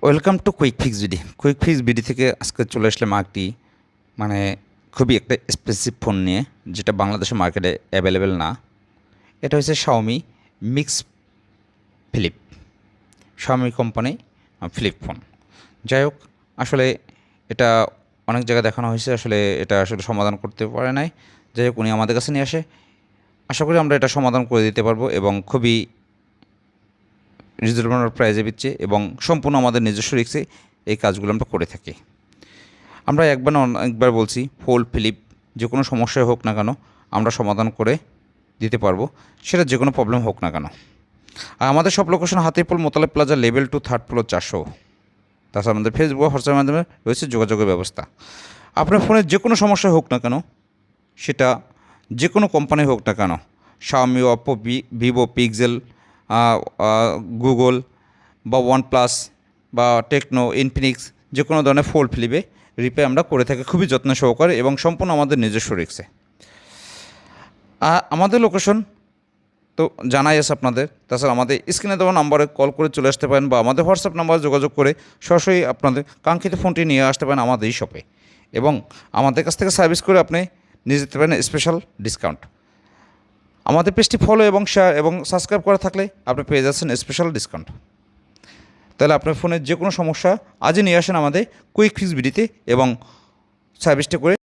Welcome to quick fix BD. Quick fix BD থেকে আজকে চলে আসলাম একটি মানে খুবই একটা স্পেসিফিক ফোন নিয়ে, যেটা বাংলাদেশের মার্কেটে অ্যাভেলেবেল না। এটা হচ্ছে Xiaomi mix flip, Xiaomi company flip phone. যাই হোক, আসলে এটা অনেক জায়গায় দেখানো হয়েছে, আসলে এটা আসলে সমাধান করতে পারে নাই। যাই হোক, উনি আমাদের কাছে নিয়ে আসে, আশা করি আমরা এটা সমাধান করে দিতে পারবো এবং খুবই রিজনেবল প্রাইসে দিচ্ছে এবং সম্পূর্ণ আমাদের নিজস্ব রিক্সে এই কাজগুলো আমরা করে থাকি। আমরা একবার না অনেকবার বলছি, ফোল্ড ফ্লিপ যে কোনো সমস্যায় হোক না কেন আমরা সমাধান করে দিতে পারবো, সেটা যে কোনো প্রবলেম হোক না কেন। আর আমাদের সব location Hatirpool Motaleb plaza level 2 third floor 400। তাছাড়া আমাদের ফেসবুক হোয়াটসঅ্যাপের মাধ্যমে রয়েছে যোগাযোগের ব্যবস্থা। আপনার ফোনের যে কোনো সমস্যা হোক না কেন, সেটা যে কোনো কোম্পানি হোক না কেন, Xiaomi, Oppo, Vivo, pixel, Google বা ওয়ানপ্লাস বা টেকনো, ইনফিনিক্স, যে কোনো ধরনের ফোল্ড ফ্লিপে রিপে আমরা করে থাকি খুবই যত্ন সহকারে এবং সম্পূর্ণ আমাদের নিজস্ব রিক্সে। আমাদের লোকেশন তো জানাই আছে আপনাদের। তাছাড়া আমাদের স্ক্রিনে দেওয়া নাম্বারে কল করে চলে আসতে পারেন বা আমাদের হোয়াটসঅ্যাপ নাম্বারে যোগাযোগ করে সরাসরি আপনাদের কাঙ্ক্ষিত ফোনটি নিয়ে আসতে পারেন আমাদের এই শপে, এবং আমাদের কাছ থেকে সার্ভিস করে আপনি নিয়ে যেতে পারেন স্পেশাল ডিসকাউন্ট। আমাদের পেজটি ফলো এবং শেয়ার এবং সাবস্ক্রাইব করা থাকলে আপনি পেয়ে যাচ্ছেন স্পেশাল ডিসকাউন্ট। তাহলে আপনার ফোনের যে কোনো সমস্যা আজই নিয়ে আসেন আমাদের কুইক ফিক্স বিডিতে এবং সার্ভিসটা করে